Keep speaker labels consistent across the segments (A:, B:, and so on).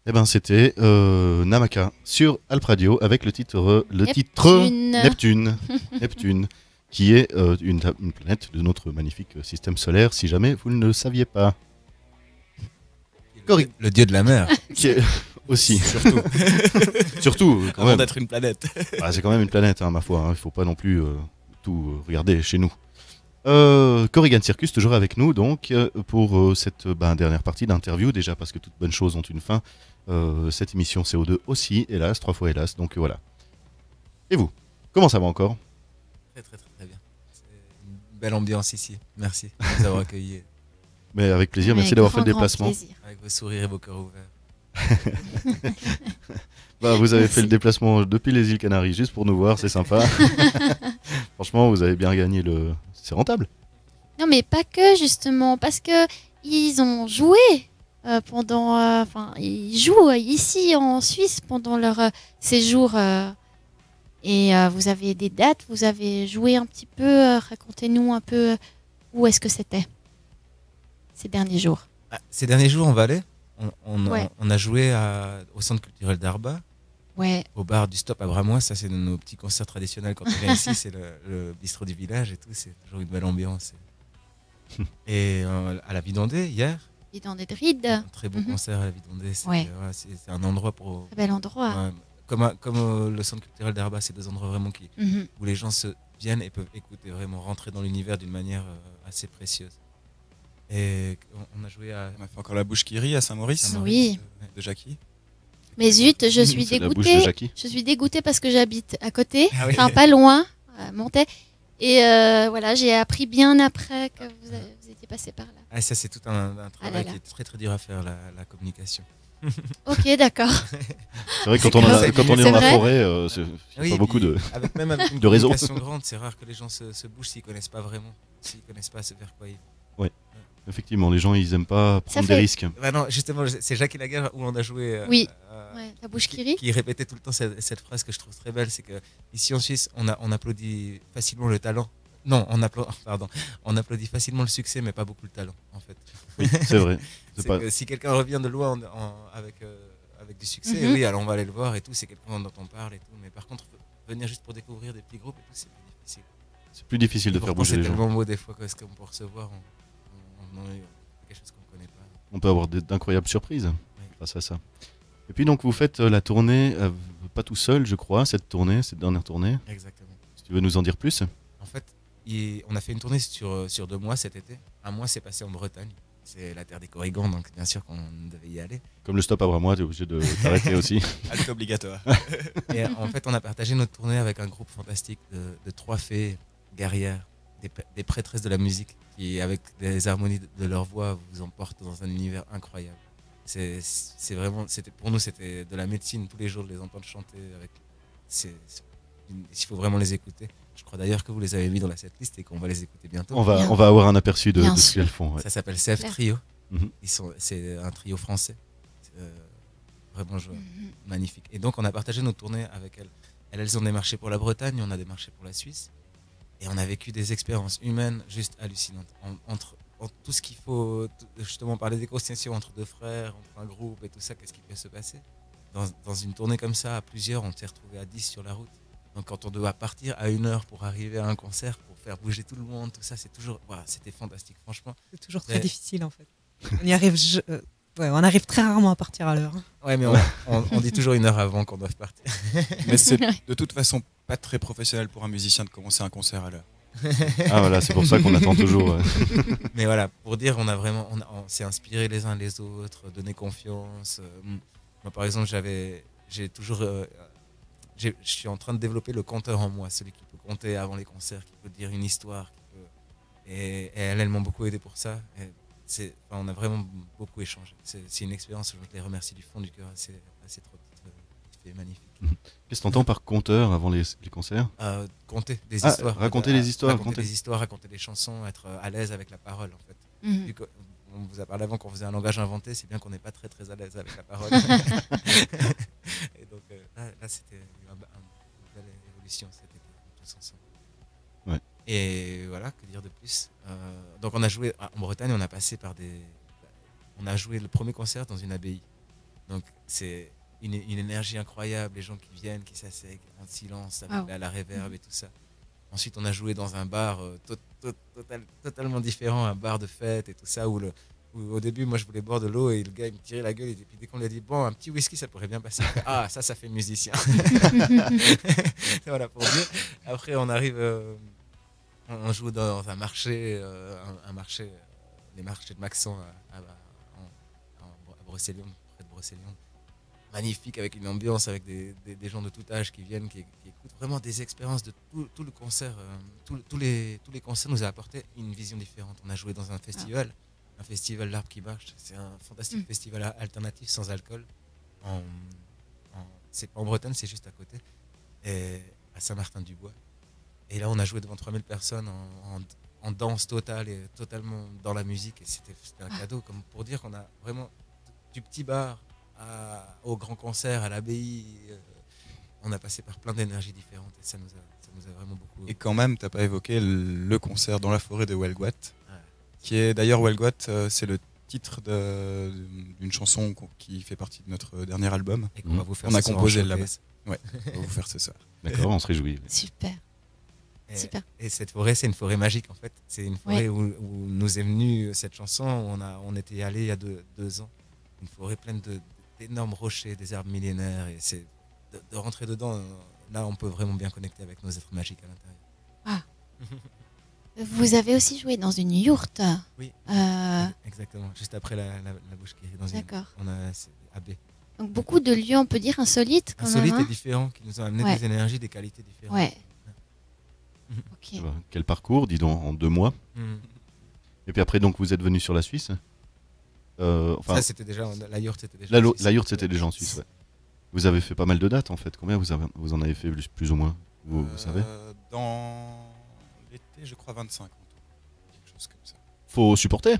A: Eh ben, c'était Namaka sur Alp Radio avec le titre
B: Neptune.
A: Neptune, Neptune, qui est une planète de notre magnifique système solaire, si jamais vous ne le saviez pas.
C: Le dieu de la mer.
A: Qui est aussi.
C: Surtout.
A: Surtout, quand
C: Avant
A: même.
C: d'être une planète.
A: Ah, c'est quand même une planète, hein, ma foi. Il ne faut pas non plus tout regarder chez nous. Corrigan Circus, toujours avec nous, donc, pour cette dernière partie d'interview, déjà parce que toutes bonnes choses ont une fin. Cette émission CO2 aussi, hélas, 3 fois hélas, donc voilà. Et vous, comment ça va encore?
C: Très très très très bien. C'est une belle ambiance ici. Merci de nous avoir accueillis.
A: Mais avec plaisir, merci d'avoir fait le déplacement.
C: Avec vos sourires et vos cœurs ouverts.
A: Vous avez fait le déplacement depuis les îles Canaries juste pour nous voir, c'est sympa. Franchement, vous avez bien gagné le... C'est rentable.
B: Non, mais pas que, justement, parce que ils ont joué pendant... ils jouent ici en Suisse pendant leur séjour. Et vous avez des dates, vous avez joué un petit peu. Racontez-nous un peu où est-ce que c'était ces derniers jours.
C: Ces derniers jours, on va aller.
B: Ouais.
C: On a joué au centre culturel d'Arba.
B: Ouais.
C: Au bar du Stop à Bramois, ça c'est nos petits concerts traditionnels quand on vient ici, c'est le bistrot du village et tout, c'est toujours une belle ambiance. Et à la Vidondée hier.
B: Vidondée de Ride.
C: Un très beau concert à la Vidondée, c'est un endroit pour...
B: Un bel endroit.
C: Comme le centre culturel d'Arba, c'est des endroits vraiment où les gens viennent et peuvent écouter, vraiment rentrer dans l'univers d'une manière assez précieuse. Et on a joué à...
D: On a fait encore la bouche qui rit à Saint-Maurice.
B: Oui.
D: De Jackie.
B: Mais zut, je suis dégoûtée. Je suis dégoûtée parce que j'habite à côté, enfin pas loin, à Montaix. Et voilà, j'ai appris bien après que vous étiez passé par là.
C: Ah, ça, c'est tout un travail qui est très très dur à faire, la communication.
B: Ok, d'accord.
A: C'est vrai que quand on est dans la forêt, c'est pas beaucoup de
C: même avec une
A: de réseau.
C: communication grande, c'est rare que les gens se bougent s'ils ne connaissent pas vraiment, s'ils ne connaissent pas vers quoi ils vont.
A: Ouais. Effectivement, les gens ils aiment pas prendre des risques.
C: Bah non, justement, c'est Jackie Laguerre où on a joué.
B: La bouche qui rit.
C: Qui répétait tout le temps cette phrase que je trouve très belle, c'est que ici en Suisse, on applaudit facilement le talent. Non, on applaudit facilement le succès, mais pas beaucoup le talent, en fait.
A: Oui, c'est vrai.
C: Que si quelqu'un revient de loin avec du succès, oui, alors on va aller le voir et tout, c'est quelqu'un dont on parle et tout. Mais par contre, venir juste pour découvrir des petits groupes et tout, c'est plus difficile.
A: C'est plus difficile de faire bouger les gens.
C: C'est tellement beau des fois que ce qu'on peut recevoir, quelque chose qu'on ne connaît pas.
A: On peut avoir d'incroyables surprises grâce à ça. Et puis donc vous faites la tournée, pas tout seul je crois, cette dernière tournée.
C: Exactement.
A: Si tu veux nous en dire plus.
C: En fait, on a fait une tournée sur 2 mois cet été. Un mois s'est passé en Bretagne. C'est la terre des Corrigans, donc bien sûr qu'on devait y aller.
A: Comme le Stop à Bramois, tu es obligé de t'arrêter aussi.
D: Halte obligatoire.
C: Et en fait, on a partagé notre tournée avec un groupe fantastique de 3 fées guerrières, des prêtresses de la musique, qui, avec des harmonies de leur voix, vous emportent dans un univers incroyable. Pour nous, c'était de la médecine tous les jours de les entendre chanter. Il faut vraiment les écouter. Je crois d'ailleurs que vous les avez mis dans la setlist et qu'on va les écouter bientôt.
A: On va avoir un aperçu de ce qu'elles font. Ouais.
C: Ça s'appelle CF Trio. C'est un trio français. Vraiment magnifique. Et donc, on a partagé notre tournée avec elles. Elles ont démarché pour la Bretagne, on a démarché pour la Suisse. Et on a vécu des expériences humaines juste hallucinantes. Entre tout ce qu'il faut, justement, parler des concessions entre 2 frères, entre un groupe et tout ça, qu'est-ce qui peut se passer dans une tournée comme ça, à plusieurs, on s'est retrouvés à 10 sur la route. Donc quand on doit partir à 1 heure pour arriver à un concert, pour faire bouger tout le monde, tout ça, c'est toujours... Voilà, c'était fantastique, franchement.
E: C'est toujours très difficile, en fait. On arrive très rarement à partir à l'heure.
C: Ouais, mais on dit toujours 1 heure avant qu'on doit partir.
D: Mais c'est de toute façon pas très professionnel pour un musicien de commencer un concert à l'heure.
A: Ah voilà, c'est pour ça qu'on attend toujours.
C: Mais voilà, pour dire, on s'est inspiré les uns les autres, donné confiance. Moi, par exemple, je suis en train de développer le conteur en moi, celui qui peut compter avant les concerts, qui peut dire une histoire. Et elles m'ont beaucoup aidé pour ça. On a vraiment beaucoup échangé. C'est une expérience, je les remercie du fond du cœur. C'est trop magnifique.
A: Qu'est-ce que tu entends par conteur avant les concerts?
C: Conter des histoires.
A: Raconter des histoires.
C: Raconter des histoires, raconter des chansons, être à l'aise avec la parole en fait. Vu on vous a parlé avant qu'on faisait un langage inventé, c'est bien qu'on n'est pas très très à l'aise avec la parole. Et donc là c'était une belle évolution cet été, tous ensemble.
A: Ouais.
C: Et voilà, que dire de plus. Donc on a joué en Bretagne, on a joué le premier concert dans une abbaye. Donc c'est une énergie incroyable, les gens qui viennent, qui s'asseyent en silence avec
B: Wow.
C: la reverb et tout ça. Ensuite, on a joué dans un bar totalement différent, un bar de fête et tout ça, où au début, moi, je voulais boire de l'eau et le gars, il me tirait la gueule. Et puis, dès qu'on lui a dit, bon, un petit whisky, ça pourrait bien passer. Il fait, ah, ça fait musicien. Voilà, pour dire. Après, on arrive, on joue dans un marché, les marchés de Maxent à Brocéliande, près de Brocéliande. Magnifique, avec une ambiance, avec des gens de tout âge qui viennent, qui écoutent vraiment des expériences de tout le concert. Tous les concerts nous a apporté une vision différente. On a joué dans un festival L'Arbre qui marche. C'est un fantastique festival alternatif sans alcool. C'est pas en Bretagne, c'est juste à côté, et à Saint-Martin-du-Bois. Et là, on a joué devant 3000 personnes en danse totale et totalement dans la musique. Et c'était un cadeau, comme pour dire qu'on a vraiment du petit bar au grand concert, à l'abbaye. On a passé par plein d'énergies différentes et ça nous a vraiment beaucoup.
D: Et quand même, t'as pas évoqué le concert dans la forêt de Welgoat,
C: Ouais.
D: qui est d'ailleurs Welgoat, c'est le titre d'une chanson qui fait partie de notre dernier album.
C: Et qu'on va vous faire
D: On a
C: ce soir
D: composé
C: en
D: là-bas.
C: showcase.
D: Ouais, on va vous faire ce soir.
A: D'accord, on se réjouit.
B: Super. Super.
C: Et cette forêt, c'est une forêt magique en fait. C'est une forêt où nous est venue cette chanson. On était allé il y a deux ans. Une forêt pleine d'énormes rochers, des arbres millénaires. Et c'est de rentrer dedans. Là, on peut vraiment bien connecter avec nos êtres magiques à l'intérieur.
B: Vous avez aussi joué dans une yourte.
C: Oui.
B: Euh,
C: Exactement. Juste après la bouche qui est dans une.
B: D'accord.
C: On a AB.
B: Donc beaucoup de lieux, on peut dire, insolites quand
C: Insolite
B: même.
C: et différent, qui nous ont amené
B: Ouais.
C: des énergies, des qualités différentes.
B: Ouais.
C: Mhm.
B: Ok.
A: Bah, quel parcours, dis donc, en 2 mois.
C: Mhm.
A: Et puis après, donc, vous êtes venu sur la Suisse. Enfin,
C: Ça, c'était déjà. La yourte, c'était déjà.
A: la yourte, c'était déjà en Suisse. Ouais. Vous avez fait pas mal de dates, en fait. Combien vous en avez fait plus ou moins, vous savez?
D: Dans l'été, je crois 25 en tout. Quelque chose comme ça.
A: Faut supporter,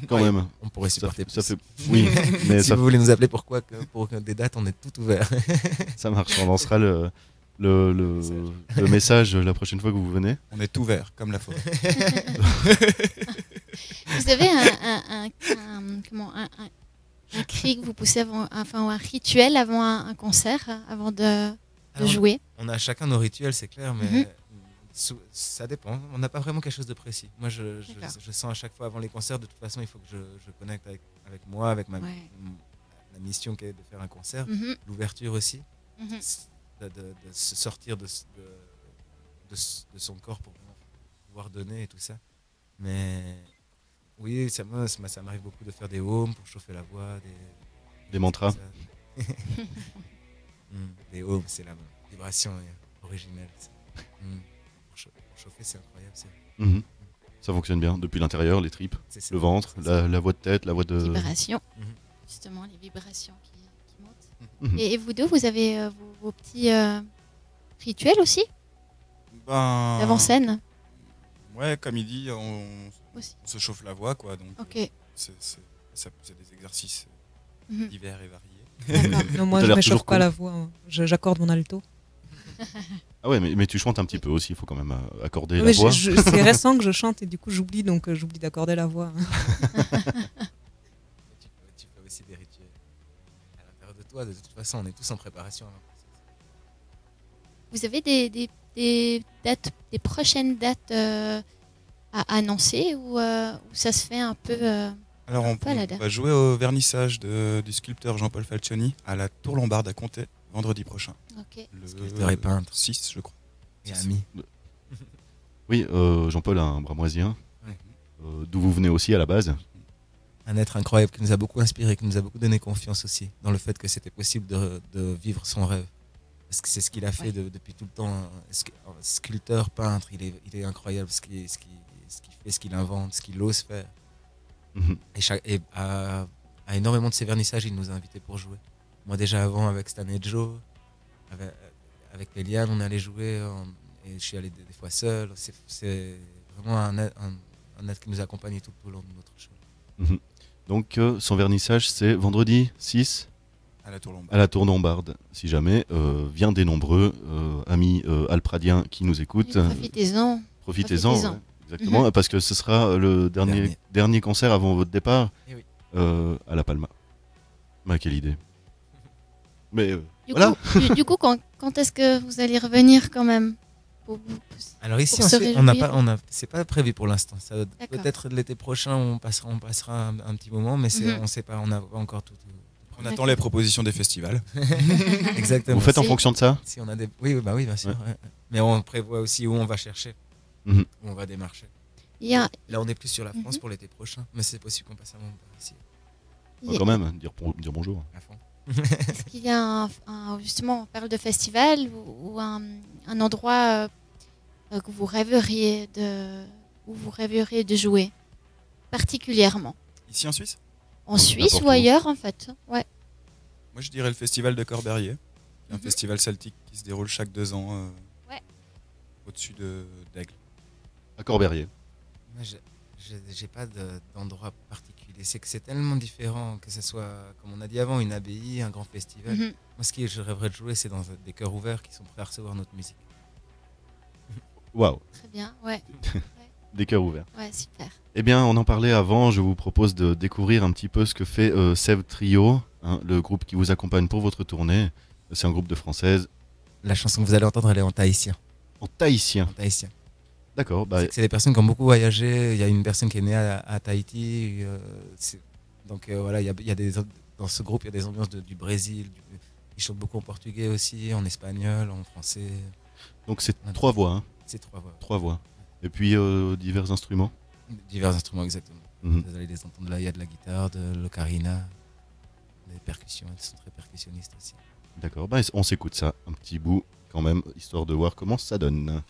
A: quand
C: Ouais,
A: même.
C: On pourrait
A: Ça,
C: supporter
A: ça
C: plus.
A: fait... Oui, mais
C: Si
A: ça,
C: vous voulez nous appeler pour des dates, on est tout ouvert.
A: ça marche. On lancera le message la prochaine fois que vous venez.
D: On est ouvert, comme la forêt.
B: Vous avez un cri que vous poussez avant, enfin, ou un rituel avant un concert, avant de
C: Alors,
B: jouer.
C: On a chacun nos rituels, c'est clair, mais
B: Mhm.
C: ça dépend. On n'a pas vraiment quelque chose de précis. Moi,
B: D'accord.
C: je sens à chaque fois avant les concerts, de toute façon, il faut que je connecte avec moi, avec
B: Ouais.
C: la mission qui est de faire un concert,
B: Mhm,
C: l'ouverture aussi,
B: mhm.
C: de se sortir de son corps pour pouvoir donner et tout ça. Mais oui, ça m'arrive beaucoup de faire des ohms pour chauffer la voix,
A: Des mantras.
C: Des ohms, c'est la vibration originelle. Pour chauffer, c'est incroyable.
A: Mhm. Ça fonctionne bien. Depuis l'intérieur, les tripes,
C: C'est
A: le ventre,
C: c'est ça.
A: la voix de tête, la voix de...
B: Vibrations.
C: Mhm.
B: Justement, les vibrations qui montent.
A: Mhm.
B: Et vous deux, vous avez vos petits rituels aussi
D: Ben,
B: d'avant-scène
D: Ouais, comme il dit, on
B: aussi.
D: se chauffe la voix, quoi. Donc,
B: Ok.
D: c'est des exercices
B: Mhm.
D: divers et variés.
B: D'accord.
E: Non, moi,
A: T'as
E: je
A: l'air
E: ne
A: toujours
E: m'échauffe pas
A: cool.
E: la voix. Hein. J'accorde mon alto.
A: Ah ouais, mais tu chantes un petit peu aussi. Il faut quand même accorder
E: Mais
A: la voix.
E: c'est récent que je chante et du coup, j'oublie. Donc, j'oublie d'accorder la voix.
C: Tu fais aussi des rituels à l'intérieur de toi. De toute façon, on est tous en préparation.
B: Vous avez des dates, des prochaines dates à annoncer ou ça se fait un peu
D: Alors, on
B: Pas la date.
D: va jouer au vernissage du sculpteur Jean-Paul Falcioni à la Tour Lombarde à Comté, vendredi prochain.
B: Ok.
D: Le
C: Sculpteur et peintre.
D: 6, je crois.
C: Et
D: C'est
C: amis.
A: Oui, Jean-Paul, un bramoisien.
C: Ouais.
A: D'où vous venez aussi à la base.
C: Un être incroyable qui nous a beaucoup inspiré, qui nous a beaucoup donné confiance aussi dans le fait que c'était possible de vivre son rêve. Parce que c'est ce qu'il a fait depuis tout le temps. Un sculpteur, peintre, il est incroyable ce qu'il fait, ce qu'il invente, ce qu'il ose faire.
A: Mhm.
C: Et à énormément de ses vernissages, il nous a invités pour jouer. Moi déjà avant avec Stan et Joe, avec Eliane, on allait jouer et je suis allé des fois seul. C'est vraiment un être qui nous accompagne tout au long de notre show.
A: Mhm. Donc son vernissage, c'est vendredi 6
D: À la Tour Lombarde.
A: à la Tour Lombarde. Si jamais, vient des nombreux amis alpradiens qui nous écoutent.
B: Profitez-en.
A: Profitez-en.
B: Profitez-en.
A: Ouais, exactement, parce que ce sera le dernier concert avant votre départ
C: Eh oui.
A: à La Palma. Bah, quelle idée. Mais
B: Du
A: voilà.
B: coup, du coup, quand est-ce que vous allez revenir quand même
C: Alors ici,
B: Pour se
C: on n'a
B: réjouir.
C: pas, c'est pas prévu pour l'instant.
B: D'accord.
C: Peut-être l'été prochain, on passera un petit moment, mais
B: Mhm.
C: on sait pas, on n'a pas encore tout.
D: On attend les propositions des festivals.
C: Exactement.
A: Vous faites en
B: Si.
A: fonction de ça?
C: Si on a des, oui, bah oui, bien sûr. ouais. Mais on prévoit aussi où on va chercher,
A: Mhm.
C: où on va démarcher.
B: Il y a,
C: Là, on est plus sur la France
B: Mhm.
C: pour l'été prochain, mais c'est possible qu'on passe un moment par ici,
B: il
A: Bah,
B: y a-
A: quand même, dire bonjour.
C: à fond.
B: Est-ce qu'il y a justement, on parle de festival ou un endroit que vous rêveriez où vous rêveriez de jouer particulièrement
D: Ici en Suisse,
B: en Suisse
A: n'importe
B: ou
A: où.
B: ailleurs en fait. Ouais.
D: moi je dirais le festival de Corberrier, un
B: Mhm.
D: festival celtique qui se déroule chaque 2 ans
B: Ouais.
D: au-dessus d'Aigle.
A: À Corberrier.
C: Moi, j'ai pas d'endroit particulier. C'est que c'est tellement différent, que ce soit, comme on a dit avant, une abbaye, un grand festival.
B: Mhm.
C: Moi, ce que je rêverais de jouer, c'est dans des chœurs ouverts qui sont prêts à recevoir notre musique.
A: Waouh,
B: Très bien. Ouais.
A: des cœurs ouverts.
B: Ouais, super.
A: Eh bien, on en parlait avant. Je vous propose de découvrir un petit peu ce que fait Sève Trio, hein, le groupe qui vous accompagne pour votre tournée. C'est un groupe de françaises
C: La chanson que vous allez entendre, elle est en tahitien.
A: en tahitien.
C: En tahitien.
A: D'accord, bah,
C: C'est des personnes qui ont beaucoup voyagé. Il y a une personne qui est née à Tahiti. Donc voilà, il y a dans ce groupe, il y a des ambiances du Brésil. Ils chantent beaucoup en portugais aussi, en espagnol, en français.
A: donc c'est 3 voix, hein,
C: C'est 3 voix.
A: 3 voix. Et puis divers instruments.
C: Divers instruments, exactement.
A: Mhm.
C: Vous allez les entendre là, il y a de la guitare, de l'ocarina, des percussions. Ils sont très percussionnistes aussi.
A: D'accord, bah, on s'écoute ça un petit bout quand même, histoire de voir comment ça donne.